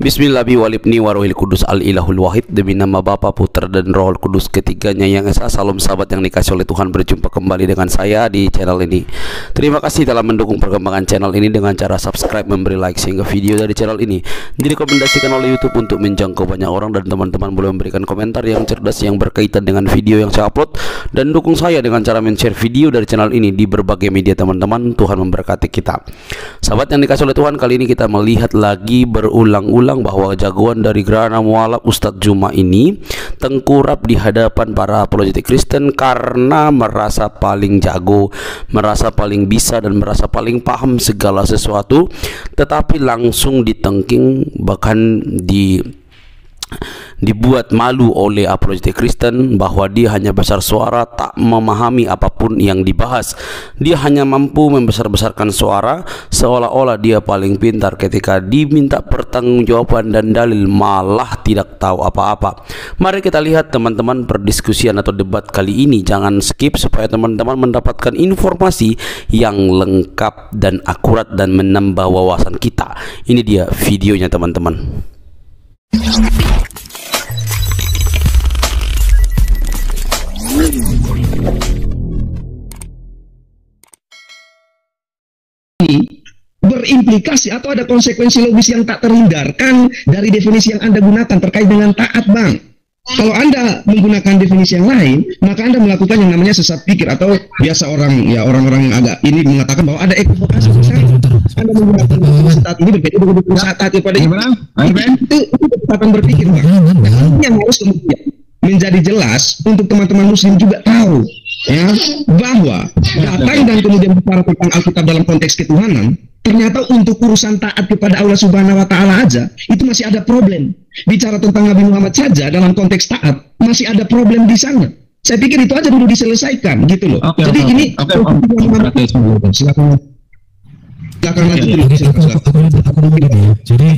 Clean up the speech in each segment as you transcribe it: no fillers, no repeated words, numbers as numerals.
Bismillahi walibni warohil kudus al-ilahul wahid. Demi nama Bapa, Putra dan Rohul Kudus ketiganya yang esa. Salam sahabat yang dikasih oleh Tuhan, berjumpa kembali dengan saya di channel ini. Terima kasih telah mendukung perkembangan channel ini dengan cara subscribe, memberi like, sehingga video dari channel ini direkomendasikan oleh YouTube untuk menjangkau banyak orang. Dan teman-teman boleh memberikan komentar yang cerdas yang berkaitan dengan video yang saya upload, dan dukung saya dengan cara men-share video dari channel ini di berbagai media teman-teman. Tuhan memberkati kita. Sahabat yang dikasih oleh Tuhan, kali ini kita melihat lagi berulang-ulang bahwa jagoan dari Gerhana Mualaf Ustadz Juma ini tengkurap di hadapan para apologetik Kristen karena merasa paling jago, merasa paling bisa, dan merasa paling paham segala sesuatu, tetapi langsung ditengking, bahkan dibuat malu oleh apologetik Kristen bahwa dia hanya besar suara, tak memahami apapun yang dibahas. Dia hanya mampu membesar-besarkan suara seolah-olah dia paling pintar. Ketika diminta pertanggungjawaban dan dalil, malah tidak tahu apa-apa. Mari kita lihat teman-teman perdiskusian atau debat kali ini. Jangan skip supaya teman-teman mendapatkan informasi yang lengkap dan akurat dan menambah wawasan kita. Ini dia videonya teman-teman. Berimplikasi atau ada konsekuensi logis yang tak terhindarkan dari definisi yang Anda gunakan terkait dengan taat, Bang. Kalau Anda menggunakan definisi yang lain, maka Anda melakukan yang namanya sesat pikir, atau biasa orang-orang yang agak ini mengatakan bahwa ada ekivokasi. Anda menggunakan definisi taat ini berbeda dengan definisi taat kepada itu kesesatan berpikir, Bang. Ini yang harus kemudian menjadi jelas untuk teman-teman muslim juga tahu, ya, bahwa datang dan kemudian bicara tentang Alkitab dalam konteks ketuhanan, ternyata untuk urusan taat kepada Allah Subhanahu wa Ta'ala aja itu masih ada problem. Bicara tentang Nabi Muhammad saja dalam konteks taat masih ada problem di sana. Saya pikir itu aja dulu diselesaikan, gitu loh. Jadi ini silakan. Jadi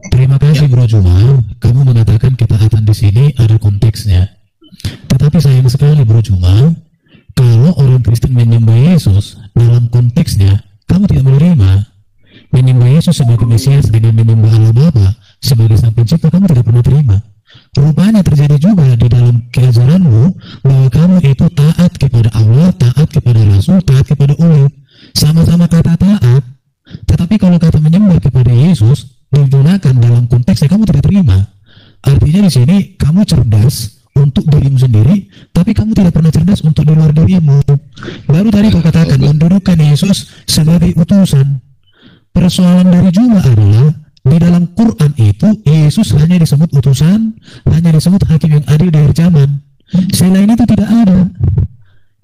terima kasih Bro Juma, kamu mengatakan ketaatan di sini ada konteksnya. Tetapi sayang sekali Bro Juma, kalau orang Kristen menyembah Yesus dalam konteksnya, kamu tidak menerima. Menyembah Yesus sebagai Mesias dengan menyembah Allah Bapa sebagai Sang Pencipta, kamu tidak pernah terima. Rupanya terjadi juga di dalam keajaranmu bahwa kamu itu taat kepada Allah, taat kepada Rasul, taat kepada ulil. Sama-sama kata taat, tetapi kalau kata menyembah kepada Yesus digunakan dalam konteksnya, kamu tidak terima. Artinya di sini kamu cerdas untuk dirimu sendiri, tapi kamu tidak pernah cerdas untuk di luar dirimu. Baru tadi kau katakan mendudukkan Yesus sebagai utusan. Persoalan dari Juma adalah di dalam Quran itu Yesus hanya disebut utusan, hanya disebut hakim yang adil dari zaman. Selain itu tidak ada.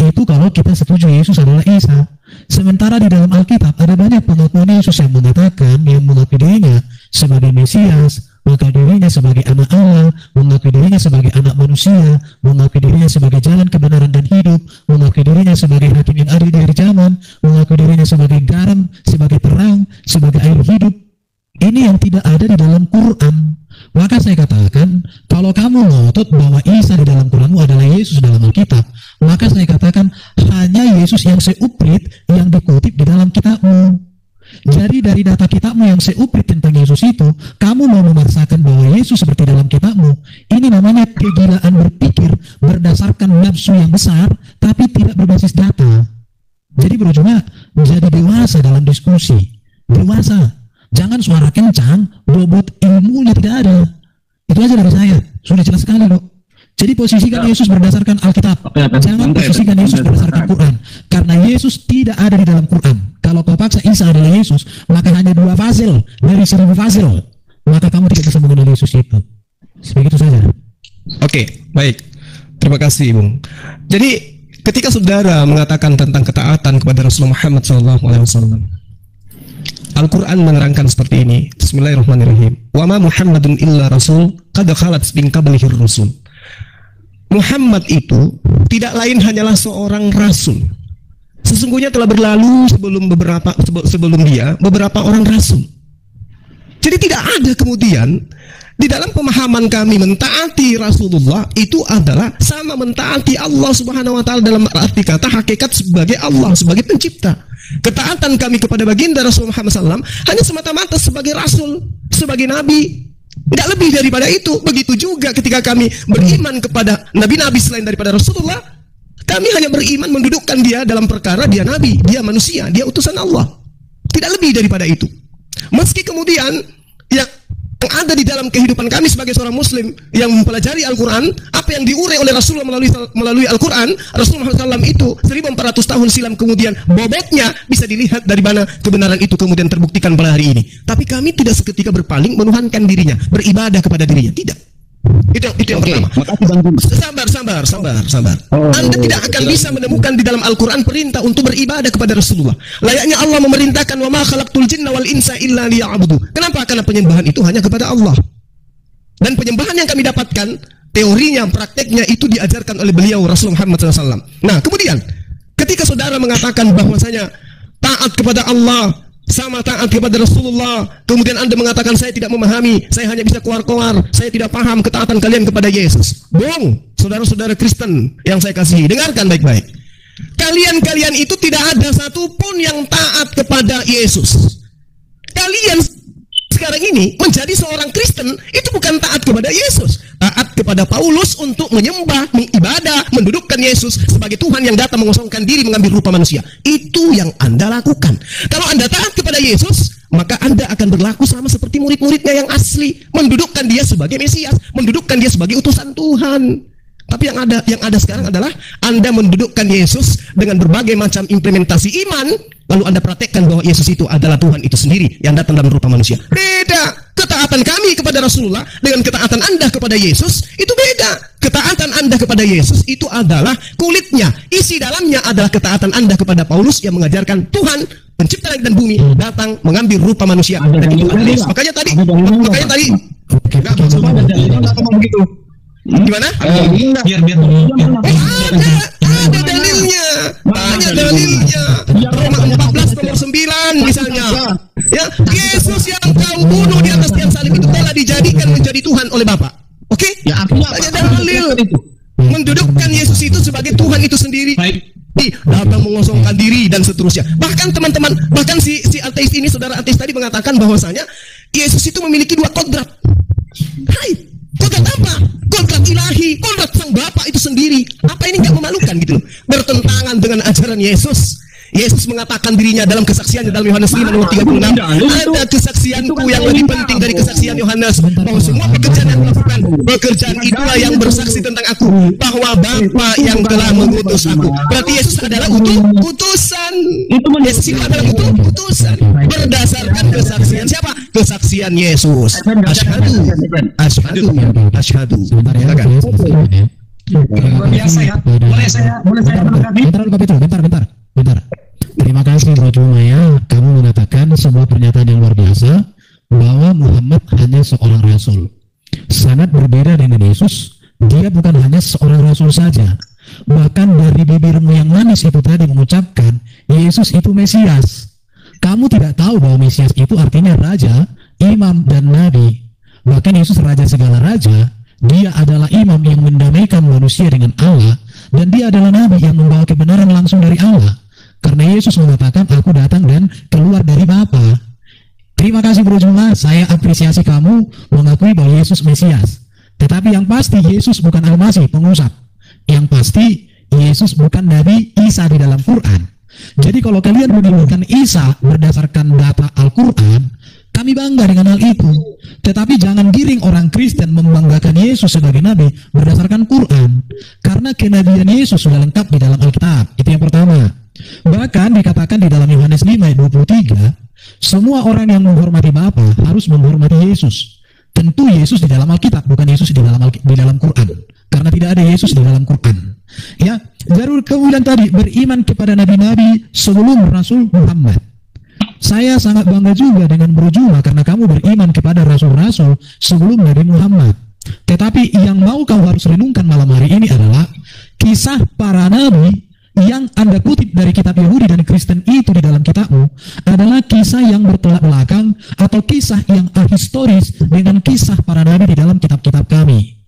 Itu kalau kita setuju Yesus adalah Isa. Sementara di dalam Alkitab ada banyak pengakuan Yesus yang mengatakan, yang mengakui dirinya sebagai Mesias, mengakui dirinya sebagai anak Allah, mengakui dirinya sebagai anak manusia, mengakui dirinya sebagai jalan kebenaran dan hidup, mengakui dirinya sebagai hakim yang adil dari zaman, mengakui dirinya sebagai garam, sebagai terang, sebagai air hidup. Ini yang tidak ada di dalam Quran. Maka saya katakan, kalau kamu ngotot bahwa Isa di dalam Quranmu adalah Yesus dalam Alkitab, maka saya katakan hanya Yesus yang seuprit yang dikutip di dalam kitabmu. Jadi dari data kitabmu yang seuprit tentang Yesus itu, kamu mau memaksakan bahwa Yesus seperti dalam kitabmu. Ini namanya kegilaan berpikir berdasarkan nafsu yang besar, tapi tidak berbasis data. Jadi berjumlah jadi dewasa dalam diskusi. Dewasa. Jangan suara kencang, bobot ilmunya tidak ada. Itu aja dari saya. Sudah jelas sekali loh. Jadi posisikan Yesus berdasarkan Alkitab. Jangan posisikan Yesus berdasarkan Quran. Karena Yesus tidak ada di dalam Quran. Kalau kau paksa Isa adalah Yesus, maka hanya 2 fasil dari 1000 fasil. Maka kamu tidak bisa mengenal Yesus itu. Begitu saja. Oke, baik. Terima kasih, Bung. Jadi ketika saudara mengatakan tentang ketaatan kepada Rasulullah Muhammad SAW, Al-Quran menerangkan seperti ini. Bismillahirrahmanirrahim. Wa ma Muhammadun illa rasul qad khalat min qablihi rusul. Muhammad itu tidak lain hanyalah seorang rasul. Sesungguhnya telah berlalu sebelum dia beberapa orang rasul. Jadi tidak ada kemudian di dalam pemahaman kami mentaati Rasulullah itu adalah sama mentaati Allah Subhanahu wa Ta'ala dalam arti kata hakikat sebagai Allah, sebagai pencipta. Ketaatan kami kepada baginda Rasulullah Muhammad SAW hanya semata-mata sebagai Rasul, sebagai Nabi. Tidak lebih daripada itu. Begitu juga ketika kami beriman kepada nabi-nabi selain daripada Rasulullah, kami hanya beriman mendudukkan dia dalam perkara dia nabi, dia manusia, dia utusan Allah. Tidak lebih daripada itu. Meski kemudian yang ada di dalam kehidupan kami sebagai seorang muslim yang mempelajari Al-Quran, apa yang diurai oleh Rasulullah melalui Al-Quran, Rasulullah SAW itu 1400 tahun silam kemudian bobotnya bisa dilihat dari mana kebenaran itu kemudian terbuktikan pada hari ini. Tapi kami tidak seketika berpaling menuhankan dirinya, beribadah kepada dirinya, tidak. Itu yang pertama. Sabar. Anda tidak akan bisa menemukan di dalam Al-Quran perintah untuk beribadah kepada Rasulullah. Layaknya Allah memerintahkan wa ma khalaqtul jinna wal insa illa liya'budu. Kenapa? Karena penyembahan itu hanya kepada Allah. Dan penyembahan yang kami dapatkan, teorinya, prakteknya itu diajarkan oleh beliau Rasulullah Muhammad SAW. Nah, kemudian ketika saudara mengatakan bahwasanya taat kepada Allah sama taat kepada Rasulullah, kemudian Anda mengatakan saya tidak memahami, saya hanya bisa keluar-keluar, saya tidak paham ketaatan kalian kepada Yesus. Bohong, saudara-saudara Kristen yang saya kasihi, dengarkan baik-baik. Kalian itu tidak ada satupun yang taat kepada Yesus. Kalian sekarang ini menjadi seorang Kristen itu bukan taat kepada Yesus, taat kepada Paulus untuk menyembah, mengibadah, mendudukkan Yesus sebagai Tuhan yang datang mengosongkan diri mengambil rupa manusia. Itu yang Anda lakukan. Kalau Anda taat kepada Yesus, maka Anda akan berlaku sama seperti murid-muridnya yang asli, mendudukkan dia sebagai Mesias, mendudukkan dia sebagai utusan Tuhan. Tapi yang ada sekarang adalah Anda mendudukkan Yesus dengan berbagai macam implementasi iman, lalu Anda praktekkan bahwa Yesus itu adalah Tuhan itu sendiri yang datang dalam rupa manusia. Beda. Ketaatan kami kepada Rasulullah dengan ketaatan Anda kepada Yesus itu beda. Ketaatan Anda kepada Yesus itu adalah kulitnya, isi dalamnya adalah ketaatan Anda kepada Paulus yang mengajarkan Tuhan pencipta langit dan bumi datang mengambil rupa manusia. Dan itu makanya tadi enggak ngomong begitu. Gimana? Biar ada dalilnya. Banyak dalilnya. Roma 14 nomor 9 misalnya. Ya, Yesus yang kau bunuh di atas tiang salib itu telah dijadikan menjadi Tuhan oleh Bapa. Oke? Ya, artinya banyak dalil. Mendudukkan Yesus itu sebagai Tuhan itu sendiri. Datang mengosongkan diri dan seterusnya. Bahkan teman-teman, bahkan si ateis ini, saudara ateis tadi mengatakan bahwasanya Yesus itu memiliki 2 kodrat. Hai. Kodrat apa? Kodrat ilahi, kodrat sang Bapa itu sendiri. Apa ini nggak memalukan gitu loh? Bertentangan dengan ajaran Yesus. Yesus mengatakan dirinya dalam kesaksiannya dalam Yohanes 5 nomor 36, ada kesaksianku yang lebih penting dari kesaksian Yohanes, bahwa semua pekerjaan yang melakukan, pekerjaan itulah yang bersaksi tentang aku, bahwa Bapa yang telah mengutus aku. Berarti Yesus adalah utusan. Yesus itu adalah utusan berdasarkan kesaksian siapa? Kesaksian Yesus. Asyhadu. Sebentar ya. Bentar. Terima kasih Bro Jumaya, kamu mengatakan sebuah pernyataan yang luar biasa bahwa Muhammad hanya seorang rasul. Sangat berbeda dengan Yesus. Dia bukan hanya seorang rasul saja. Bahkan dari bibirmu yang manis itu tadi mengucapkan Yesus itu Mesias. Kamu tidak tahu bahwa Mesias itu artinya raja, imam, dan nabi. Bahkan Yesus raja segala raja. Dia adalah imam yang mendamaikan manusia dengan Allah, dan dia adalah nabi yang membawa kebenaran langsung dari Allah. Karena Yesus mengatakan, aku datang dan keluar dari Bapa. Terima kasih Bro Juma, saya apresiasi kamu mengakui bahwa Yesus Mesias. Tetapi yang pasti Yesus bukan Al-Masih, pengusap. Yang pasti Yesus bukan Nabi Isa di dalam Quran. Jadi kalau kalian menemukan Isa berdasarkan data Al-Quran, kami bangga dengan hal itu. Tetapi jangan giring orang Kristen membanggakan Yesus sebagai Nabi berdasarkan Quran. Karena kenabian Yesus sudah lengkap di dalam Alkitab. Itu yang pertama. Bahkan dikatakan di dalam Yohanes 5 ayat 23, semua orang yang menghormati Bapa harus menghormati Yesus. Tentu Yesus di dalam Alkitab, bukan Yesus di dalam Quran. Karena tidak ada Yesus di dalam Quran. Ya, Jarul kemudian tadi beriman kepada nabi-nabi sebelum Rasul Muhammad. Saya sangat bangga juga dengan Bro Juma karena kamu beriman kepada rasul-rasul sebelum Nabi Muhammad. Tetapi yang mau kau harus renungkan malam hari ini adalah kisah para nabi yang Anda kutip dari kitab Yahudi dan Kristen itu di dalam kitabmu adalah kisah yang bertolak belakang atau kisah yang ahistoris dengan kisah para nabi di dalam kitab-kitab kami.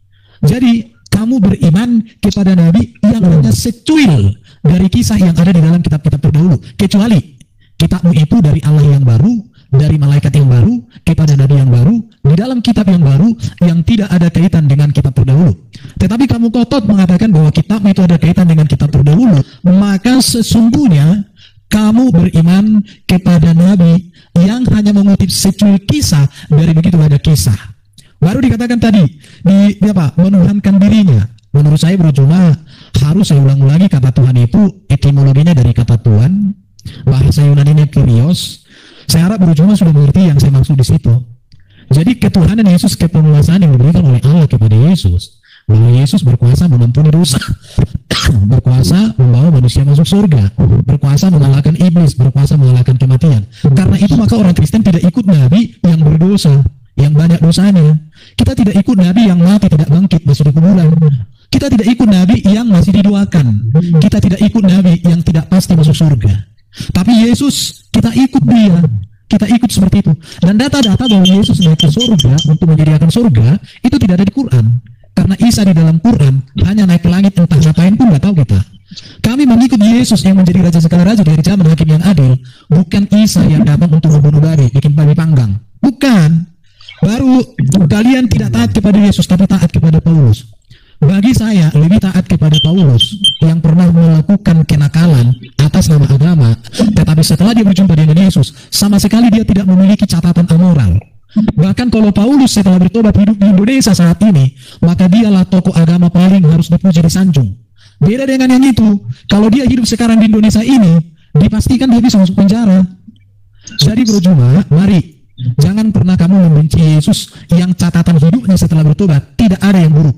Jadi kamu beriman kepada nabi yang hanya secuil dari kisah yang ada di dalam kitab-kitab terdahulu, kecuali kitabmu itu dari Allah yang baru, dari malaikat yang baru kepada nabi yang baru di dalam kitab yang baru yang tidak ada kaitan dengan kitab terdahulu. Tetapi kamu kotot mengatakan bahwa kitab itu ada kaitan dengan kitab terdahulu, maka sesungguhnya kamu beriman kepada nabi yang hanya mengutip secuil kisah dari begitu banyak kisah. Baru dikatakan tadi di apa? Menuhankan dirinya. Menurut saya Bro Juma harus saya ulang-ulangi kata Tuhan itu etimologinya dari kata Tuhan, bahasa Yunani-nya Kyrios. Saya harap Bro Juma sudah mengerti yang saya maksud di situ. Jadi ketuhanan Yesus, kepenguasaan yang diberikan oleh Allah kepada Yesus, bahwa Yesus berkuasa mengampuni dosa, berkuasa membawa manusia masuk surga, berkuasa mengalahkan iblis, berkuasa mengalahkan kematian. Karena itu maka orang Kristen tidak ikut nabi yang berdosa, yang banyak dosanya. Kita tidak ikut nabi yang mati tidak bangkit masuk di kuburan. Kita tidak ikut nabi yang masih didoakan. Kita tidak ikut nabi yang tidak pasti masuk surga. Tapi Yesus, kita ikut dia. Kita ikut seperti itu. Dan data-data bahwa Yesus naik ke surga untuk menyediakan surga itu tidak ada di Quran. Karena Isa di dalam Quran hanya naik ke langit entah ngapain pun nggak tahu kita. Kami mengikut Yesus yang menjadi raja segala raja dari zaman hakim yang adil, bukan Isa yang datang untuk membunuh babi, bikin babi panggang. Bukan. Baru kalian tidak taat kepada Yesus tapi taat kepada Paulus. Bagi saya lebih taat kepada Paulus yang pernah melakukan kenakalan atas nama agama, tetapi setelah dia berjumpa dengan Yesus, sama sekali dia tidak memiliki catatan amoral. Bahkan kalau Paulus setelah bertobat hidup di Indonesia saat ini, maka dialah tokoh agama paling harus dipuji disanjung. Beda dengan yang itu, kalau dia hidup sekarang di Indonesia ini, dipastikan dia bisa masuk penjara. Jadi Bro Juma, mari jangan pernah kamu membenci Yesus yang catatan hidupnya setelah bertobat tidak ada yang buruk.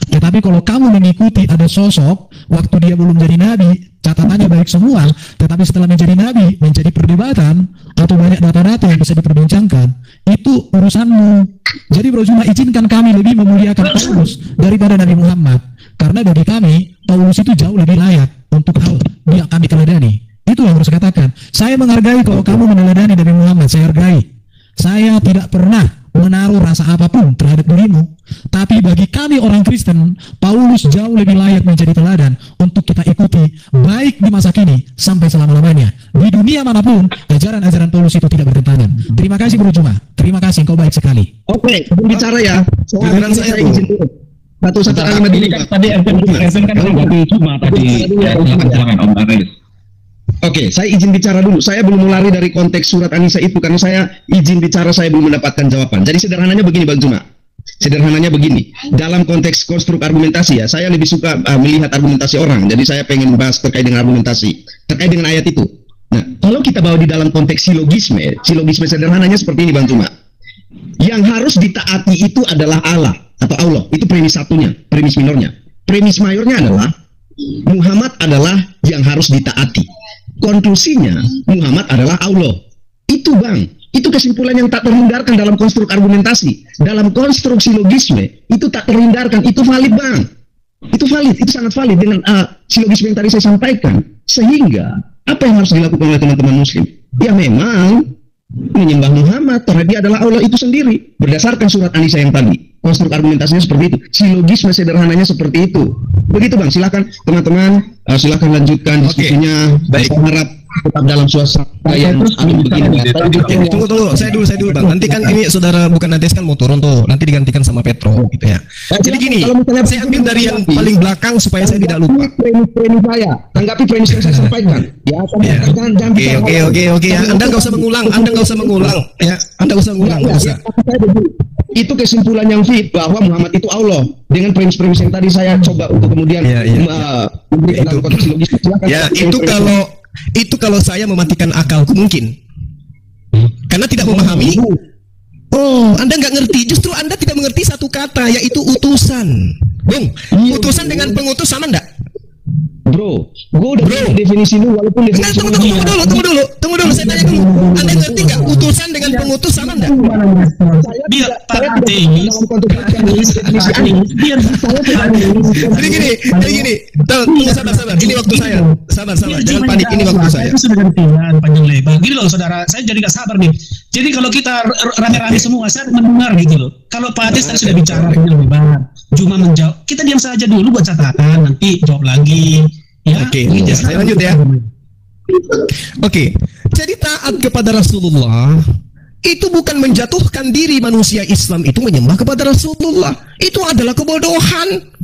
Tetapi kalau kamu mengikuti ada sosok waktu dia belum jadi nabi, catatannya baik semua, tetapi setelah menjadi nabi, menjadi perdebatan atau banyak data-data yang bisa diperbincangkan, itu urusanmu. Jadi Bro Juma, izinkan kami lebih memuliakan Paulus daripada Nabi Muhammad, karena bagi kami Paulus itu jauh lebih layak untuk hal yang kami teladani. Itu yang harus katakan. Saya menghargai kalau kamu meneladani Nabi Muhammad, saya hargai. Saya tidak pernah menaruh rasa apapun terhadap dirimu. Tapi bagi kami orang Kristen, Paulus jauh lebih layak menjadi teladan untuk kita ikuti, baik di masa kini sampai selama-lamanya. Di dunia manapun, ajaran-ajaran Paulus itu tidak bertentangan. Terima kasih Bro Juma. Terima kasih, engkau baik sekali. Oke, bicara ya. Saya izin dulu. Satu kalimat dulu. Tadi Evan kan menjadi Juma tadi. Silakan Om Aris. Oke, saya izin bicara dulu. Saya belum melari dari konteks surat An-Nisa itu karena saya izin bicara, saya belum mendapatkan jawaban. Jadi sederhananya begini Bang Juma. Sederhananya begini. Dalam konteks konstruk argumentasi ya, saya lebih suka melihat argumentasi orang. Jadi saya pengen bahas terkait dengan argumentasi, terkait dengan ayat itu. Nah, kalau kita bawa di dalam konteks silogisme sederhananya seperti ini Bang Juma. Yang harus ditaati itu adalah Allah atau Allah. Itu premis satunya, premis minornya. Premis mayornya adalah Muhammad adalah yang harus ditaati. Konklusinya Muhammad adalah Allah. Itu Bang, itu kesimpulan yang tak terhindarkan dalam konstruk argumentasi. Dalam konstruk silogisme itu tak terhindarkan, itu valid Bang. Itu valid, itu sangat valid dengan silogisme yang tadi saya sampaikan. Sehingga apa yang harus dilakukan oleh teman-teman muslim? Ya memang menyembah Muhammad, karena dia adalah Allah itu sendiri berdasarkan surat An-Nisa yang tadi. Konstruk argumentasinya seperti itu, silogisme sederhananya seperti itu. Begitu Bang, silakan teman-teman, silakan lanjutkan diskusinya. Baik. Saya harap tetap dalam suasana yang begini. Tunggu, saya dulu Bang. Nanti kan ini saudara bukan nanti kan mau turun tuh, nanti digantikan sama Petro gitu ya. Jadi gini, saya ambil dari yang paling belakang supaya saya tidak lupa. Premis saya, tanggapi premis yang saya sampaikan. Ya, Oke. Anda nggak usah mengulang, ya. Anda nggak usah mengulang, nggak usah. Itu kesimpulan yang fit bahwa Muhammad itu Allah dengan premis-premis yang tadi saya coba untuk kemudian memberikan dalam konteks logis. Ya, itu kalau saya mematikan akalku mungkin karena tidak memahami. Oh, Anda nggak ngerti. Justru Anda tidak mengerti satu kata, yaitu utusan. Bung, utusan dengan pengutus sama enggak? Bro, gue udah definisi lu walaupun definisi. Tunggu dulu, saya tanya dulu. Anda ngerti nggak utusan dengan pengutus sama enggak? Biar praktis. Jadi gini. Tunggu sabar. Ini waktu saya. Sabar. Jangan panik, ini waktu saya. Itu sudah gantian panjang lebar. Gini loh saudara, saya jadi nggak sabar nih. Jadi kalau kita rame-rame semua, saya mendengar gitu loh. Kalau Pak Atis tadi sudah bicara panjang lebar, Juma menjawab. Kita diam saja dulu buat catatan, nanti jawab lagi. Ya, Oke, saya lanjut ya. Oke, Jadi taat kepada Rasulullah itu bukan menjatuhkan diri manusia Islam itu menyembah kepada Rasulullah. Itu adalah kebodohan.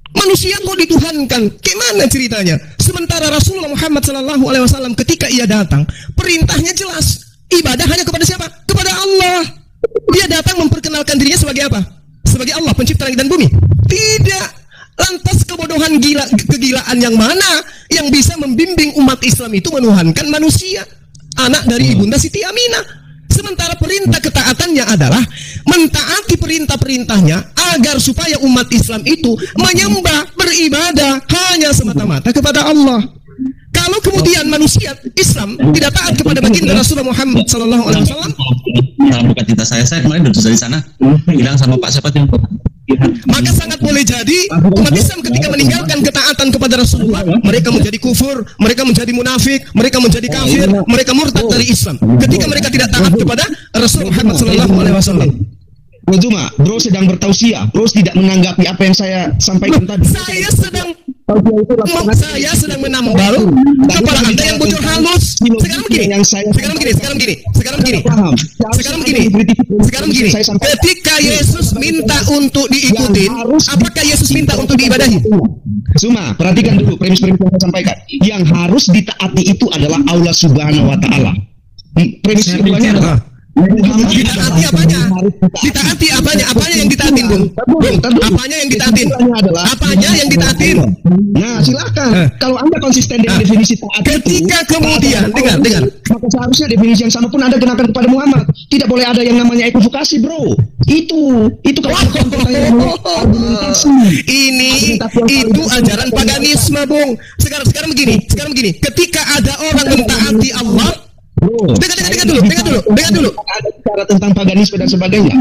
Manusia kok dituhankan? Gimana ceritanya? Sementara Rasulullah Muhammad SAW ketika ia datang, perintahnya jelas. Ibadah hanya kepada siapa? Kepada Allah. Dia datang memperkenalkan dirinya sebagai apa? Sebagai Allah, pencipta langit dan bumi. Tidak. Lantas kebodohan kegilaan yang mana yang bisa membimbing umat Islam itu menuhankan manusia? Anak dari Ibunda Siti Aminah. Sementara perintah ketaatannya adalah mentaati perintah-perintahnya agar supaya umat Islam itu menyembah, beribadah hanya semata-mata kepada Allah. Kalau kemudian manusia Islam tidak taat kepada baginda Rasulullah Muhammad SAW, bukan cinta saya kemarin udah dari sana hilang sama Pak siapa yang maka sangat boleh jadi umat Islam ketika meninggalkan ketaatan kepada Rasulullah, mereka menjadi kufur, mereka menjadi munafik, mereka menjadi kafir, mereka murtad dari Islam. Ketika mereka tidak taat kepada Rasul Muhammad SAW. Bro Juma, bro sedang bertausiah, bro tidak menanggapi apa yang saya sampaikan tadi. Saya sedang menambal kepala Anda yang bocor halus. Sekarang begini. Ketika Yesus minta untuk diikutin, apakah Yesus minta untuk diibadahi? Cuma perhatikan dulu premis-premis yang saya sampaikan. Yang harus ditaati itu adalah Allah Subhanahu wa taala. Premis keduanya adalah ditaati apanya? Ditaati apanya? Apanya yang ditaatin, Bung? Apanya yang ditaatin? Apanya yang ditaatin? Nah, silakan. Kalau Anda konsisten dengan definisi taat ketika itu, kemudian dengar. Maka seharusnya definisi yang sama pun Anda gunakan kepada Muhammad. Tidak boleh ada yang namanya ekivokasi, bro. Itu kalau argumentasi. Itu ajaran paganisme, Bung. Sekarang begini. Ketika ada orang mentaati Allah, dengar dulu. Ada bicara tentang paganisme dan sebagainya.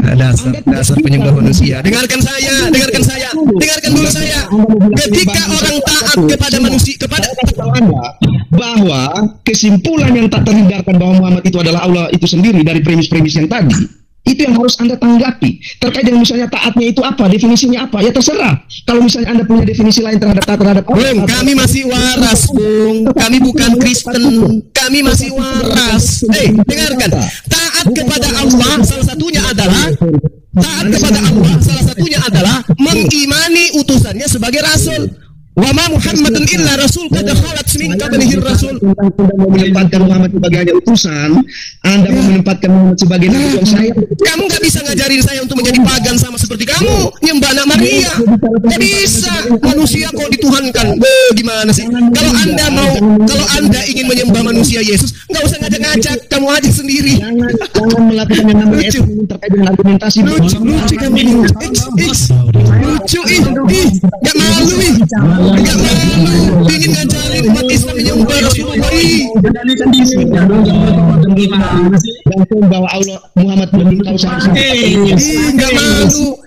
Dasar penyembah manusia. Dengarkan dulu saya. Ketika orang taat kepada manusia, kepada Anda bahwa kesimpulan yang tak terhindarkan bahwa Muhammad itu adalah Allah itu sendiri dari premis-premis yang tadi, itu yang harus Anda tanggapi. Terkait dengan misalnya taatnya itu apa, definisinya apa, ya terserah. Kalau misalnya Anda punya definisi lain terhadap Bung, kami masih waras, Bung. Kami bukan Kristen. Kami masih waras. Dengarkan. Taat kepada Allah salah satunya adalah mengimani utusannya sebagai rasul. Wa ma Muhammadun illa rasul qad khalat min qablihi rasul. Anda mau menempatkan Muhammad sebagai hanya utusan, Anda mau menempatkan Muhammad sebagai nabi yang saya. Kamu nggak bisa ngajarin saya untuk menjadi pagan sama seperti kamu, nyembah anak Maria. Nggak bisa. Manusia kok dituhankan. Gimana sih? Kalau Anda ingin menyembah manusia Yesus, nggak usah ngajak-ngajak, kamu aja sendiri. Jangan melakukan yang namanya terkait dengan argumentasi. Lucu nggak malu ih. Enggak malu, ingin ngajarin umat Islam menyembah Rasulullah. Dan bahwa Allah Muhammad belum tahu sama. Enggak malu,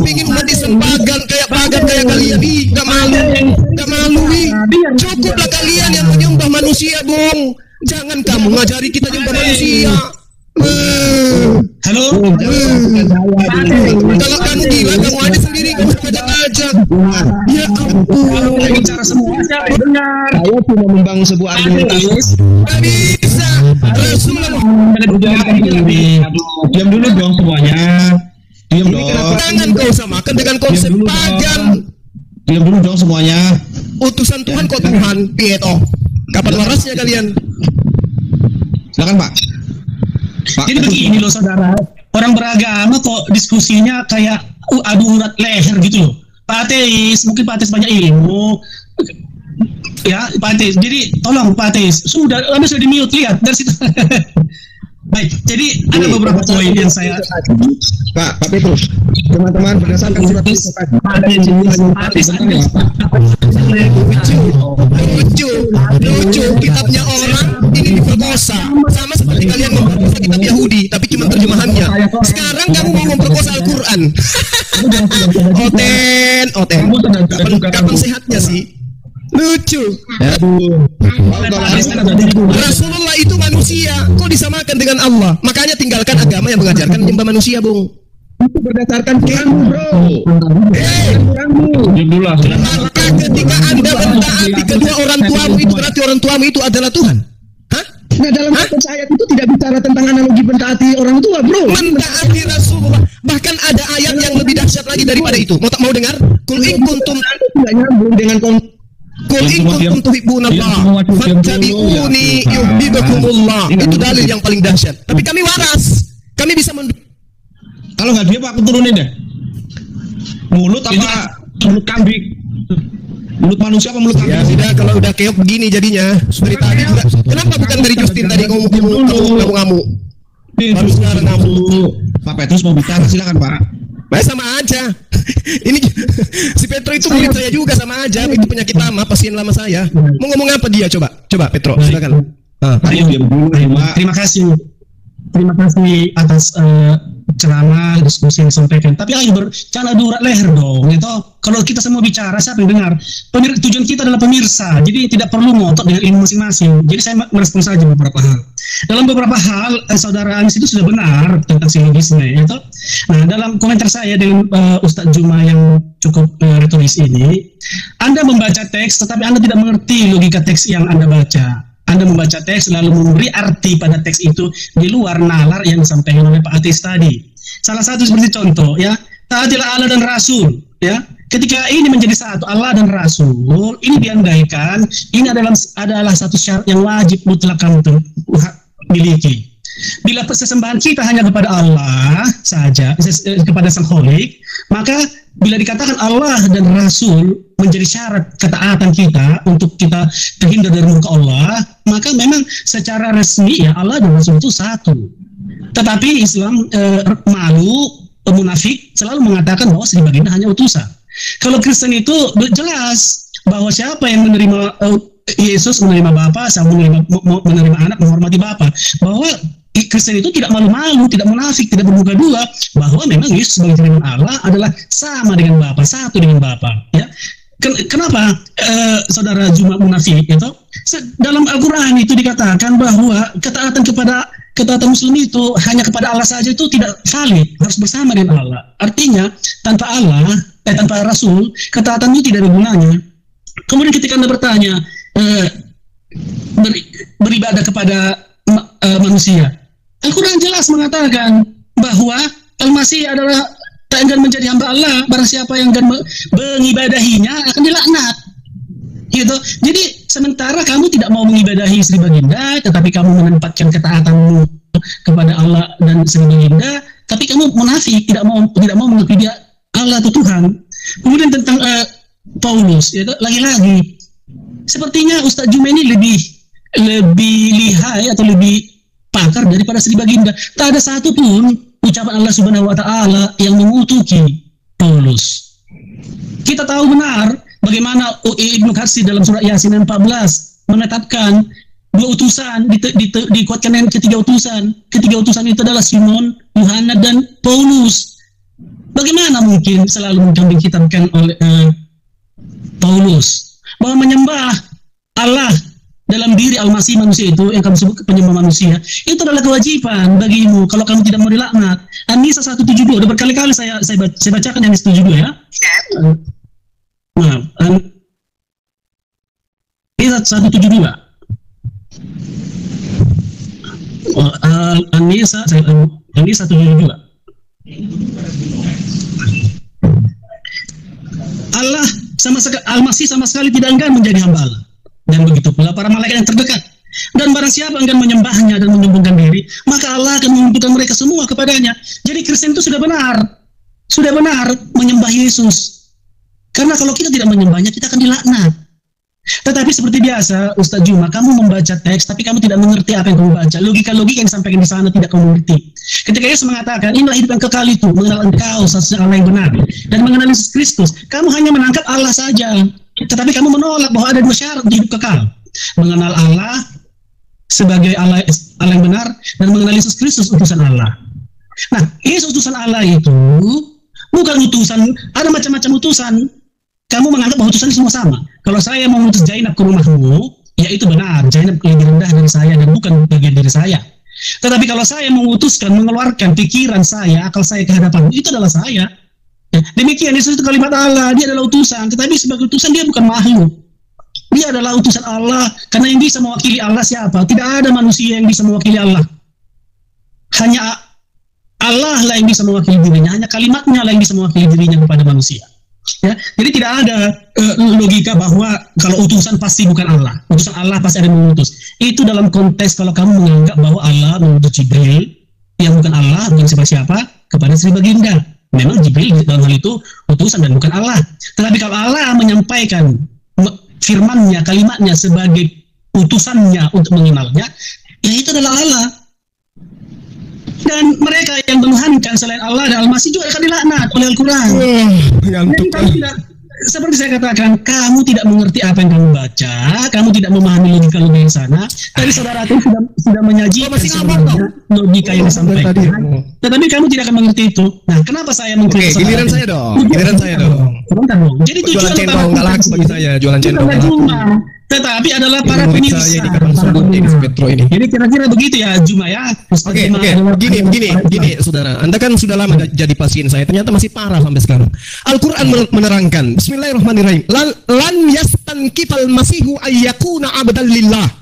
ingin umat Islam pagan kayak kalian. Enggak malu. Cukuplah kalian yang menyembah manusia, Bung. Jangan kamu ngajari kita nyembah manusia. Halo? Kalau kamu gila, kamu aja sendiri, kamu ngajak-ngajak. Ya ampun. Bicara semua, siapa dengar? Saya cuma membangun sebuah argumentasi. Gak bisa. Rasulullah. Diam dulu dong semuanya. Diam dong. Jangan kau samakan dengan konsep pagan. Diam dulu dong semuanya. Utusan Tuhan kok Tuhan, Pieto. Kapan warasnya kalian? Silakan Pak. Jadi begini loh saudara, orang beragama kok diskusinya kayak adu urat leher gitu loh. Pak Ateis, mungkin Pak Ateis banyak ilmu. Ya, Pak Ateis. Jadi tolong Pak Ateis, Anda sudah di-mute, lihat dari situ. Baik, jadi ada beberapa poin yang saya Pak Petrus, teman-teman berdasarkan surat lucu kitabnya orang ini diperkosa sama seperti kalian memperkosa kitab Yahudi tapi cuma terjemahannya. Sekarang kamu mau memperkosa Al-Quran. Kapan sehatnya sih? Lucu. Rasulullah itu manusia, kok disamakan dengan Allah? Makanya tinggalkan agama yang mengajarkan menyembah manusia, Bung. Itu berdasarkan kamu, bro. Maka ketika Anda mentaati kedua orang tuamu itu berarti orang tuamu itu adalah Tuhan. Hah? Nah, dalam konteks ayat itu tidak bicara tentang analogi mentaati orang tua, bro. Mentaati Rasulullah. Bahkan ada ayat yang lebih dahsyat lagi daripada itu. Mau dengar? Kul in kuntum tidak nyambung dengan Kul in kuntum tuhibbunallah fattabi'uni yuhibbukumullah. Itu dalil yang paling dahsyat. Tapi kami waras. Kami bisa Kalau nggak dia Pak, aku turunin deh. Mulut apa mulut kambing? Mulut manusia apa mulut kambing? Ya sudah, kalau udah keok begini jadinya. Dari tadi juga. Kenapa bukan dari Justin tadi ngomong-ngomong? Baru sekarang ngamuk. Pak Petrus mau bicara, silakan Pak. Nah, sama aja. Ini si Petro itu murid saya juga, sama aja. Itu penyakit lama, pasien lama saya. Mau ngomong apa dia? Coba Petro, silakan. Ayo dia dulu, Pak. Terima kasih atas ceramah, diskusi yang disampaikan. Tapi ayo jangan durat leher dong. Gitu. Kalau kita semua bicara, siapa yang dengar? Tujuan kita adalah pemirsa, jadi tidak perlu ngotot dengan ilmu masing-masing. Jadi saya merespon saja beberapa hal. Dalam beberapa hal, saudara Anis itu sudah benar tentang silogisme. Gitu. Nah, dalam komentar saya dengan Ustadz Juma yang cukup retoris ini, Anda membaca teks, tetapi Anda tidak mengerti logika teks yang Anda baca. Anda membaca teks lalu memberi arti pada teks itu di luar nalar yang disampaikan oleh Pak Atis tadi. Salah satu seperti contoh, ya, taatilah Allah dan Rasul, ya. Ketika ini menjadi satu, Allah dan Rasul, ini diandaikan ini adalah satu syarat yang wajib mutlak kamu miliki. Bila sesembahan kita hanya kepada Allah saja, kepada Sang Kholik, maka bila dikatakan Allah dan Rasul menjadi syarat ketaatan kita untuk kita terhindar dari murka Allah, maka memang secara resmi ya Allah dan Rasul itu satu. Tetapi Islam munafik selalu mengatakan bahwa Sri Baginda hanya utusan. Kalau Kristen itu jelas bahwa siapa yang menerima Yesus menerima Bapa, sama menerima anak, menghormati Bapa. Bahwa Kristen itu tidak malu-malu, tidak munafik, tidak bermuka dua, bahwa memang Yesus sebagai firman Allah adalah sama dengan Bapa, satu dengan Bapa. Ya, kenapa saudara Juma munafik? Itu dalam Al-Quran itu dikatakan bahwa ketaatan Muslim itu hanya kepada Allah saja itu tidak valid, harus bersama dengan Allah. Artinya tanpa Allah, tanpa Rasul, ketaatan itu tidak ada gunanya. Kemudian ketika Anda bertanya beribadah kepada manusia, Al-Quran jelas mengatakan bahwa Al-Masih adalah tak enggan menjadi hamba Allah. Barang siapa yang enggan mengibadahinya akan dilaknat. Gitu. Jadi sementara kamu tidak mau mengibadahi Sri Baginda, tetapi kamu menempatkan ketaatanmu kepada Allah dan Sri Baginda, tapi kamu munafik, tidak mau mengakui dia Allah atau Tuhan. Kemudian tentang Paulus, ya, lagi-lagi sepertinya Ustadz Juma ini lebih lihai atau lebih pakar daripada Sri Baginda. Tak ada satu pun ucapan Allah Subhanahu wa Ta'ala yang mengutuki Paulus. Kita tahu benar bagaimana Ibnu Katsir dalam surat Yasin 14 menetapkan dua utusan, dikuatkan dengan ketiga utusan. Ketiga utusan itu adalah Simon, Yohanes, dan Paulus. Bagaimana mungkin selalu mengkambing hitamkan oleh Paulus bahwa menyembah Allah dalam diri Al-Masih manusia itu yang kamu sebut penyembah manusia itu adalah kewajiban bagimu kalau kamu tidak mau dilaknat. An-Nisa 172 udah berkali-kali saya bacakan An-Nisa 172 ya. Maaf, An-Nisa 172. An-Nisa 172. Allah Al-Masih sama sekali tidak enggan menjadi hamba Allah. Dan begitu pula para malaikat yang terdekat. Dan barang siapa enggan menyembahnya dan menyombongkan diri, maka Allah akan mengumpulkan mereka semua kepadanya. Jadi Kristen itu sudah benar menyembah Yesus. Karena kalau kita tidak menyembahnya, kita akan dilaknat. Tetapi seperti biasa, Ustadz Juma, kamu membaca teks, tapi kamu tidak mengerti apa yang kamu baca. Logika-logika yang disampaikan di sana tidak kamu mengerti. Ketika Yesus mengatakan, inilah hidup yang kekal itu, mengenal engkau satu Allah yang benar, dan mengenal Yesus Kristus. Kamu hanya menangkap Allah saja, tetapi kamu menolak bahwa ada dua syarat hidup kekal. Mengenal Allah sebagai Allah yang benar, dan mengenal Yesus Kristus utusan Allah. Nah, Yesus utusan Allah itu bukan utusan, ada macam-macam utusan. Kamu menganggap bahwa utusan semua sama. Kalau saya mau mengutus Zainab ke rumahmu, ya itu benar, Zainab lebih rendah dari saya dan bukan bagian dari saya. Tetapi kalau saya mengutuskan, mengeluarkan pikiran saya, akal saya ke hadapanmu, itu adalah saya. Ya, demikian Yesus itu kalimat Allah, dia adalah utusan, tetapi sebagai utusan dia bukan makhluk. Dia adalah utusan Allah, karena yang bisa mewakili Allah siapa? Tidak ada manusia yang bisa mewakili Allah. Hanya Allah lah yang bisa mewakili dirinya, hanya kalimatnya lah yang bisa mewakili dirinya kepada manusia. Ya, jadi tidak ada logika bahwa kalau utusan pasti bukan Allah, utusan Allah pasti ada yang mengutus. Itu dalam konteks kalau kamu menganggap bahwa Allah mengutus Jibril yang bukan Allah, bukan siapa-siapa, kepada Sri Baginda. Memang Jibril dalam hal itu utusan dan bukan Allah. Tetapi kalau Allah menyampaikan firman-Nya, kalimatnya sebagai utusannya untuk mengenalnya, ya itu adalah Allah. Dan mereka yang menuhankan selain Allah dan Al-Masih juga akan dilaknat oleh Al-Quran. Seperti saya katakan, kamu tidak mengerti apa yang kamu baca, kamu tidak memahami logika-logika yang sana. Tadi saudara itu sudah menyajikan logika yang disampaikan, tetapi kamu tidak akan mengerti itu. Nah, kenapa saya mengkritik? Oke, giliran saya dong. Sebentar dong. Jadi jualan cendol nggak laku bagi saya, jualan cendol nggak laku. Tetapi adalah para pemirsa. Jadi kira-kira begitu ya, Juma ya. Oke. Gini, saudara. Anda kan sudah lama jadi pasien saya. Ternyata masih parah sampai sekarang. Al-Quran menerangkan. Bismillahirrahmanirrahim. Lan yastankifal masihu ayyakuna abdan lillah.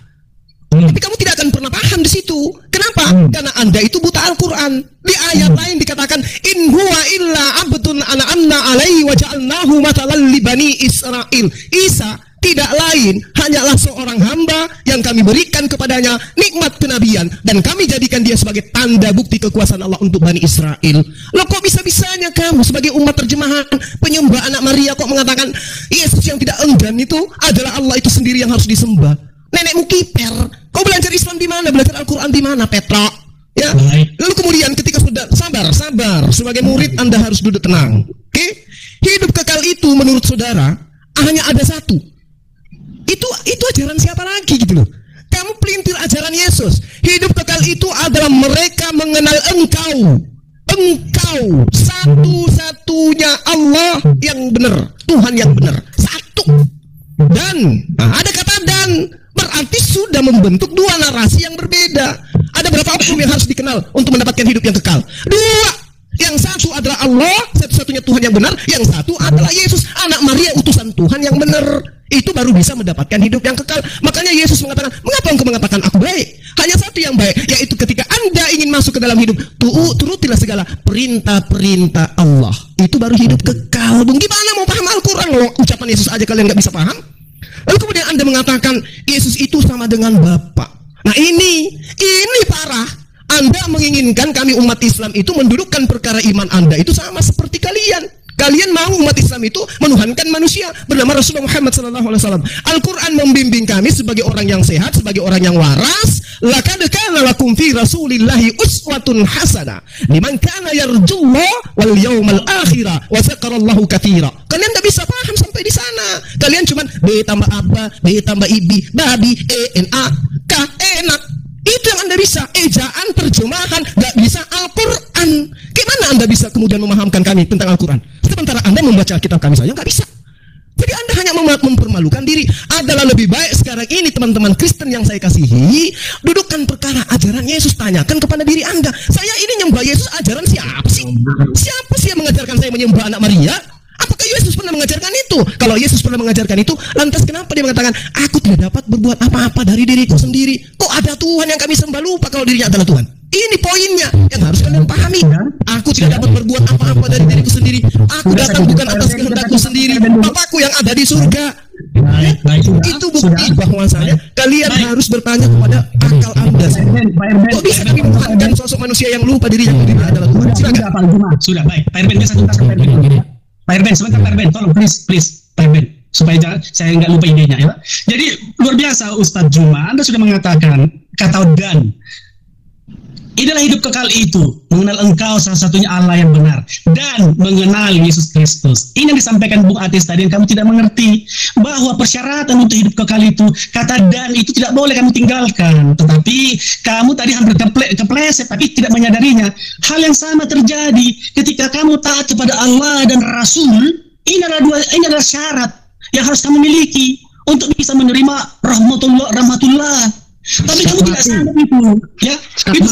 Tapi kamu tidak akan pernah paham di situ. Kenapa? Karena Anda itu buta Al-Quran. Di ayat lain dikatakan, in huwa illa abdun an'amna alaihi wa ja'alnahu matalan li bani Israel. Isa tidak lain hanyalah seorang hamba yang kami berikan kepadanya nikmat kenabian dan kami jadikan dia sebagai tanda bukti kekuasaan Allah untuk Bani Israel. Loh, kok bisa-bisanya kamu sebagai umat terjemahan penyembah anak Maria kok mengatakan Yesus yang tidak enggan itu adalah Allah itu sendiri yang harus disembah? Nenekmu kiper. Kau belajar Islam di mana? Belajar Al-Quran di mana, Petra? Ya. Lalu kemudian ketika sudah sabar. Sebagai murid Anda harus duduk tenang. Oke? Hidup kekal itu menurut saudara hanya ada satu. Itu ajaran siapa lagi gitu loh. Kamu pelintir ajaran Yesus. Hidup kekal itu adalah mereka mengenal Engkau satu-satunya Allah yang benar, Tuhan yang benar, satu. Dan ada kata dan, berarti sudah membentuk dua narasi yang berbeda. Ada berapa hukum yang harus dikenal untuk mendapatkan hidup yang kekal? Dua. Yang satu adalah Allah, satu-satunya Tuhan yang benar. Yang satu adalah Yesus, anak Maria, utusan Tuhan yang benar. Itu baru bisa mendapatkan hidup yang kekal. Makanya Yesus mengatakan, mengapa engkau mengatakan aku baik? Hanya satu yang baik, yaitu ketika Anda ingin masuk ke dalam hidup, turutilah segala perintah-perintah Allah. Itu baru hidup kekal. Bung, gimana mau paham Al-Quran? Loh, ucapan Yesus aja kalian gak bisa paham? Lalu kemudian Anda mengatakan Yesus itu sama dengan Bapa. Nah ini parah. Anda menginginkan kami umat Islam itu mendudukkan perkara iman Anda itu sama seperti kalian. Kalian mau umat Islam itu menuhankan manusia bernama Rasulullah Muhammad SAW. Al-Quran membimbing kami sebagai orang yang sehat, sebagai orang yang waras. Laqad kana lakum fi Rasulillahi uswatun hasanah liman kana yarjullaha wal yawmal akhirah wa dzakarallaha katsira. Kalian tidak bisa paham sampai di sana. Kalian cuma B tambah aba, B tambah ibi, babi, ENA, K, enak. Itu yang Anda bisa, ejaan, terjemahan, gak bisa Al-Quran. Gimana Anda bisa kemudian memahamkan kami tentang Al-Quran? Sementara Anda membaca kitab kami saja gak bisa. Jadi Anda hanya mempermalukan diri. Adalah lebih baik sekarang ini teman-teman Kristen yang saya kasihi, dudukkan perkara ajaran Yesus, tanyakan kepada diri Anda. Saya ini nyembah Yesus, ajaran siapa sih? Siapa sih yang mengajarkan saya menyembah anak Maria? Apakah Yesus pernah mengajarkan itu? Kalau Yesus pernah mengajarkan itu, lantas kenapa dia mengatakan, aku tidak dapat berbuat apa-apa dari diriku sendiri? Kok ada Tuhan yang kami sembah, lupa kalau dirinya adalah Tuhan? Ini poinnya yang harus kalian pahami. Aku tidak dapat berbuat apa-apa dari diriku sendiri. Aku datang bukan atas kehendakku sendiri. Bapakku yang ada di surga. Itu bukti bahwasanya kalian harus bertanya kepada akal Anda. Kok bisa kami menuhankan sosok manusia yang lupa dirinya adalah Tuhan? Silakan. Sudah baik. Pak Irben bisa tuntaskan Pak Irben. Pak Irben, sebentar Pak Irben, tolong please Pak Irben, supaya saya nggak lupa idenya ya Pak. Jadi luar biasa Ustadz Juma, Anda sudah mengatakan kata dan. Inilah hidup kekal itu, mengenal Engkau salah satunya Allah yang benar dan mengenal Yesus Kristus. Ini yang disampaikan Bung Atis tadi yang kamu tidak mengerti, bahwa persyaratan untuk hidup kekal itu, kata dan itu tidak boleh kamu tinggalkan. Tetapi kamu tadi hampir kepleset tapi tidak menyadarinya. Hal yang sama terjadi ketika kamu taat kepada Allah dan Rasul. Ini adalah syarat yang harus kamu miliki untuk bisa menerima rahmatullah. Tapi kamu tidak sadar itu, ya? Itu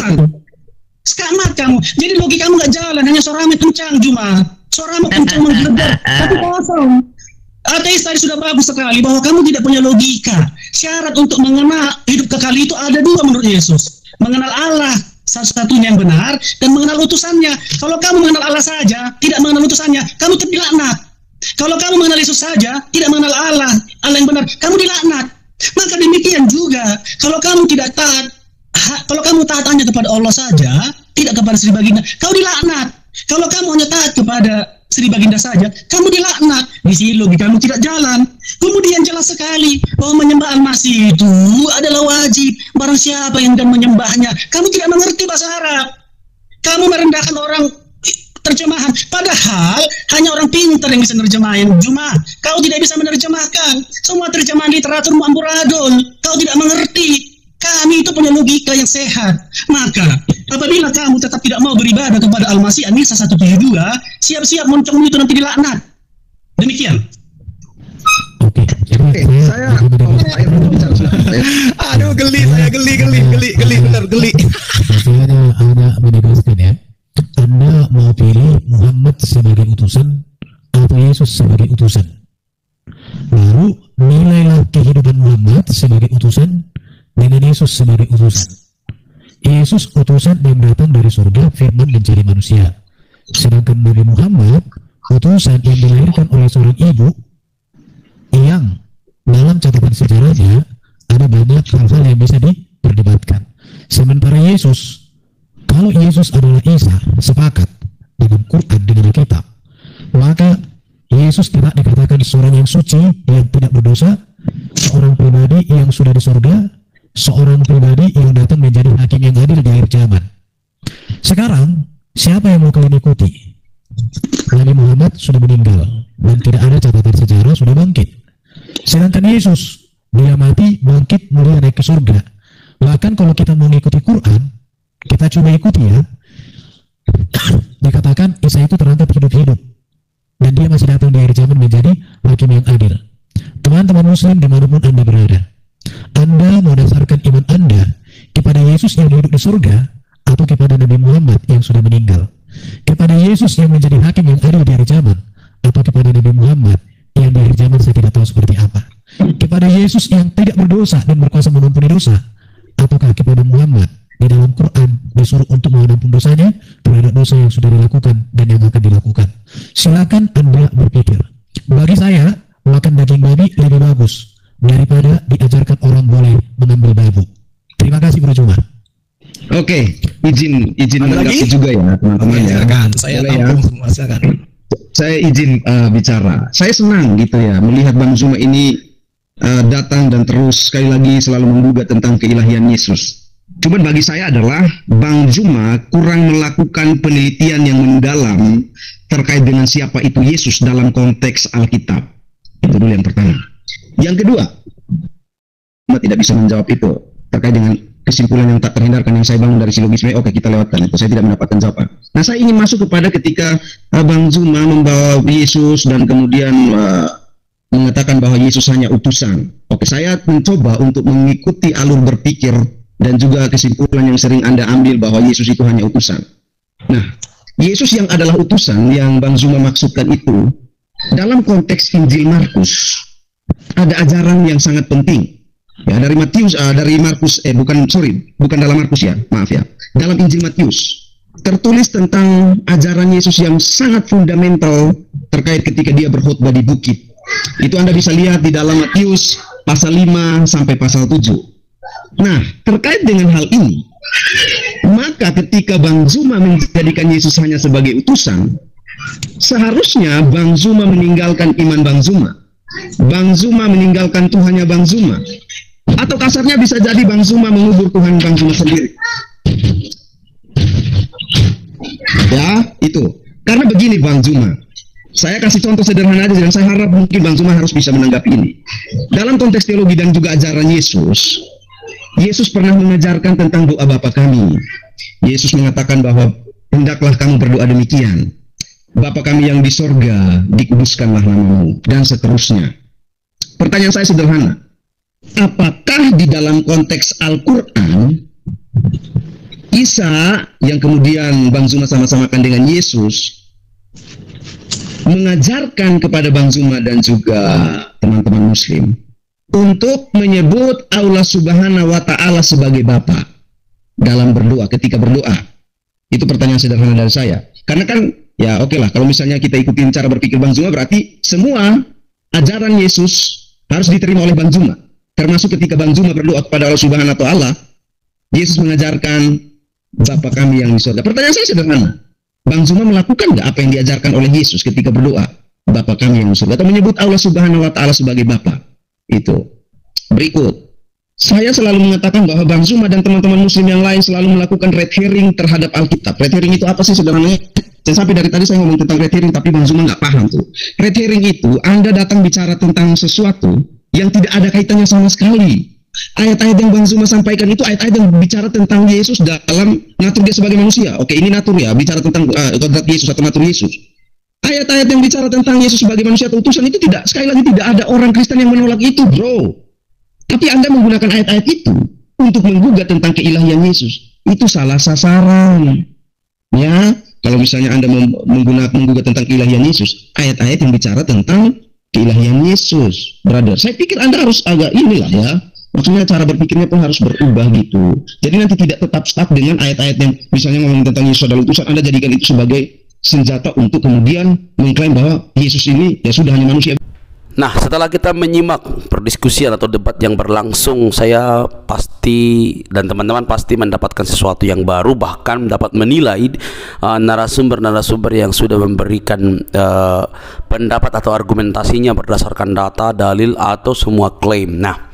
skamat kamu. Jadi logika kamu nggak jalan, hanya suaramu kencang Juma. Suaramu kencang menggelegar, tapi kosong. Ateis tadi sudah bagus sekali bahwa kamu tidak punya logika. Syarat untuk mengenal hidup kekal itu ada dua menurut Yesus. Mengenal Allah satu-satunya yang benar dan mengenal utusannya. Kalau kamu mengenal Allah saja, tidak mengenal utusannya, kamu dilaknat. Kalau kamu mengenal Yesus saja, tidak mengenal Allah yang benar, kamu dilaknat. Maka demikian juga, kalau kamu tidak taat, kalau kamu taat hanya kepada Allah saja, tidak kepada Sri Baginda, kau dilaknat. Kalau kamu hanya taat kepada Sri Baginda saja, kamu dilaknat. Di sini logikamu tidak jalan. Kemudian jelas sekali bahwa menyembah Al-Masih itu adalah wajib. Barang siapa yang akan menyembahnya, kamu tidak mengerti bahasa Arab. Kamu merendahkan orang terjemahan. Padahal hanya orang pintar yang bisa menerjemahkan Juma. Kau tidak bisa menerjemahkan. Semua terjemahan literatur amburadul. Kau tidak mengerti. Kami itu punya logika yang sehat. Maka apabila kamu tetap tidak mau beribadah kepada Al-Masih An-Nisa 172, siap-siap moncongmu itu nanti dilaknat. Demikian. Oke, Saya Aduh, geli, saya geli, benar geli. saya ada menegaskan ya. Anda mau pilih Muhammad sebagai utusan atau Yesus sebagai utusan. Lalu nilailah kehidupan Muhammad sebagai utusan dengan Yesus sebagai utusan. Yesus utusan yang datang dari surga, firman menjadi manusia. Sedangkan Nabi Muhammad utusan yang dilahirkan oleh seorang ibu yang dalam catatan sejarahnya ada banyak hal-hal yang bisa diperdebatkan. Sementara Yesus, kalau Yesus adalah Isa, sepakat dengan Quran, dengan Alkitab, maka Yesus tidak dikatakan seorang yang suci, yang tidak berdosa, seorang pribadi yang sudah di surga, seorang pribadi yang datang menjadi hakim yang adil di akhir zaman. Sekarang, siapa yang mau kalian ikuti? Nabi Muhammad sudah meninggal dan tidak ada catatan sejarah sudah bangkit. Sedangkan Yesus, dia mati, bangkit, mulia naik ke surga. Bahkan kalau kita mau mengikuti Quran, kita coba ikuti ya. Dikatakan Isa itu terangkat hidup-hidup dan dia masih datang di akhir zaman menjadi hakim yang adil. Teman-teman muslim dimanapun Anda berada, Anda mau dasarkan iman Anda kepada Yesus yang hidup di surga atau kepada Nabi Muhammad yang sudah meninggal? Kepada Yesus yang menjadi hakim yang adil di akhir zaman atau kepada Nabi Muhammad yang di akhir zaman saya tidak tahu seperti apa? Kepada Yesus yang tidak berdosa dan berkuasa mengampuni dosa, ataukah kepada Muhammad di dalam Quran disuruh untuk mengampuni dosanya terhadap dosa yang sudah dilakukan dan yang akan dilakukan? Silakan Anda berpikir. Bagi saya, makan daging babi lebih bagus daripada diajarkan orang boleh mengambil babu. Terima kasih Bro Juma. Oke, izin menanggapi juga ya teman-teman ya. Saya boleh ya. tampung semua, silakan. Saya izin bicara. Saya senang gitu ya melihat Bang Zuma ini datang dan terus sekali lagi selalu menggugat tentang keilahian Yesus. Cuman bagi saya adalah Bang Zuma kurang melakukan penelitian yang mendalam terkait dengan siapa itu Yesus dalam konteks Alkitab. Itu dulu yang pertama. Yang kedua, Zuma tidak bisa menjawab itu terkait dengan kesimpulan yang tak terhindarkan yang saya bangun dari silogisme. Oke, kita lewatkan itu. Saya tidak mendapatkan jawaban. Nah, saya ingin masuk kepada ketika Bang Zuma membawa Yesus dan kemudian mengatakan bahwa Yesus hanya utusan. Oke, saya mencoba untuk mengikuti alur berpikir dan juga kesimpulan yang sering Anda ambil bahwa Yesus itu hanya utusan. Nah, Yesus yang adalah utusan yang Bang Zuma maksudkan itu dalam konteks Injil Markus ada ajaran yang sangat penting. Ya, dari Matius, bukan dalam Markus ya, maaf ya. Dalam Injil Matius tertulis tentang ajaran Yesus yang sangat fundamental terkait ketika dia berkhotbah di bukit. Itu Anda bisa lihat di dalam Matius pasal 5 sampai pasal 7. Nah, terkait dengan hal ini, maka ketika Bang Zuma menjadikan Yesus hanya sebagai utusan, seharusnya Bang Zuma meninggalkan iman Bang Zuma. Bang Zuma meninggalkan Tuhannya Bang Zuma. Atau kasarnya bisa jadi Bang Zuma mengubur Tuhan Bang Zuma sendiri. Ya, itu. Karena begini Bang Zuma, saya kasih contoh sederhana aja dan saya harap mungkin Bang Zuma harus bisa menanggapi ini. Dalam konteks teologi dan juga ajaran Yesus, Yesus pernah mengajarkan tentang doa Bapa kami. Yesus mengatakan bahwa hendaklah kamu berdoa demikian. Bapa kami yang di sorga, dikuduskanlah namamu, dan seterusnya. Pertanyaan saya sederhana. Apakah di dalam konteks Al-Quran Isa yang kemudian Bang Zuma sama-samakan dengan Yesus mengajarkan kepada Bang Zuma dan juga teman-teman muslim untuk menyebut Allah Subhanahu wa Ta'ala sebagai Bapa dalam berdoa, ketika berdoa. Itu pertanyaan sederhana dari saya. Karena kan ya oke lah, kalau misalnya kita ikutin cara berpikir Bang Zuma, berarti semua ajaran Yesus harus diterima oleh Bang Zuma. Termasuk ketika Bang Zuma berdoa kepada Allah Subhanahu wa Ta'ala, Yesus mengajarkan Bapa kami yang di surga. Pertanyaan saya sederhana. Bang Zuma melakukan nggak apa yang diajarkan oleh Yesus ketika berdoa Bapa kami yang di surga, atau menyebut Allah Subhanahu wa Ta'ala sebagai Bapa? Itu. Berikut. Saya selalu mengatakan bahwa Bang Zuma dan teman-teman muslim yang lain selalu melakukan red herring terhadap Alkitab. Red herring itu apa sih sederhananya? Dan sampai dari tadi saya ngomong tentang red herring, tapi Bang Zuma nggak paham tuh. Red herring itu Anda datang bicara tentang sesuatu yang tidak ada kaitannya sama sekali. Ayat-ayat yang Bang Zuma sampaikan itu ayat-ayat yang bicara tentang Yesus dalam natur dia sebagai manusia. Oke, ini natur ya, bicara tentang kodrat Yesus atau natur Yesus. Ayat-ayat yang bicara tentang Yesus sebagai manusia atau utusan itu tidak, sekali lagi tidak ada orang Kristen yang menolak itu, bro. Tapi Anda menggunakan ayat-ayat itu untuk menggugat tentang keilahian Yesus. Itu salah sasaran. Ya, kalau misalnya Anda menggugat tentang keilahian Yesus, ayat-ayat yang bicara tentang keilahian Yesus, brother. Saya pikir Anda harus agak inilah ya. Maksudnya cara berpikirnya pun harus berubah gitu. Jadi nanti tidak tetap stuck dengan ayat-ayat yang misalnya ngomong tentang Yesus adalah utusan, Anda jadikan itu sebagai senjata untuk kemudian mengklaim bahwa Yesus ini ya sudah hanya manusia. Nah, setelah kita menyimak perdiskusian atau debat yang berlangsung, saya pasti dan teman-teman pasti mendapatkan sesuatu yang baru, bahkan dapat menilai narasumber-narasumber yang sudah memberikan pendapat atau argumentasinya berdasarkan data, dalil, atau semua klaim. Nah,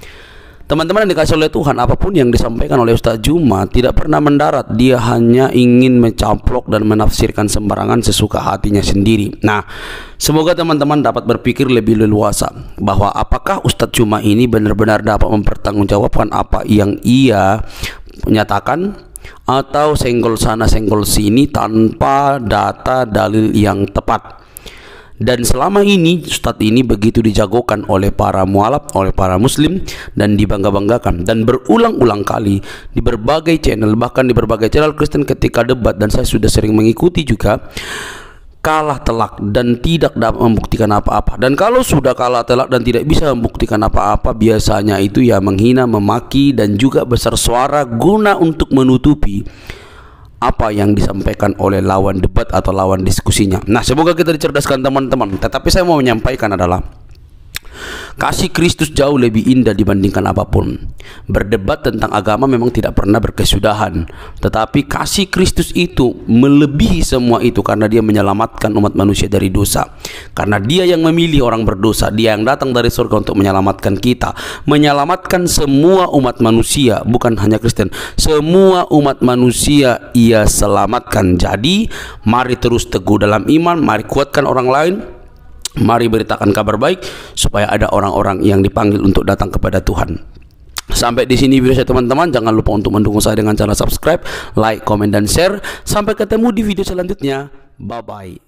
teman-teman yang dikasih oleh Tuhan, apapun yang disampaikan oleh Ustadz Juma tidak pernah mendarat. Dia hanya ingin mencaplok dan menafsirkan sembarangan sesuka hatinya sendiri. Nah, semoga teman-teman dapat berpikir lebih leluasa bahwa apakah Ustadz Juma ini benar-benar dapat mempertanggungjawabkan apa yang ia nyatakan, atau senggol sana senggol sini tanpa data dalil yang tepat. Dan selama ini Ustadz ini begitu dijagokan oleh para mualaf, oleh para muslim, dan dibangga-banggakan, dan berulang-ulang kali di berbagai channel, bahkan di berbagai channel Kristen ketika debat, dan saya sudah sering mengikuti juga, kalah telak dan tidak dapat membuktikan apa-apa. Dan kalau sudah kalah telak dan tidak bisa membuktikan apa-apa, biasanya itu ya menghina, memaki, dan juga besar suara guna untuk menutupi apa yang disampaikan oleh lawan debat atau lawan diskusinya. Nah, semoga kita dicerdaskan teman-teman. Tetapi saya mau menyampaikan adalah kasih Kristus jauh lebih indah dibandingkan apapun. Berdebat tentang agama memang tidak pernah berkesudahan, tetapi kasih Kristus itu melebihi semua itu, karena dia menyelamatkan umat manusia dari dosa. Karena dia yang memilih orang berdosa, dia yang datang dari surga untuk menyelamatkan kita, menyelamatkan semua umat manusia, bukan hanya Kristen. Semua umat manusia ia selamatkan. Jadi mari terus teguh dalam iman, mari kuatkan orang lain, mari beritakan kabar baik supaya ada orang-orang yang dipanggil untuk datang kepada Tuhan. Sampai di sini video saya teman-teman. Jangan lupa untuk mendukung saya dengan cara subscribe, like, komen, dan share. Sampai ketemu di video selanjutnya. Bye bye.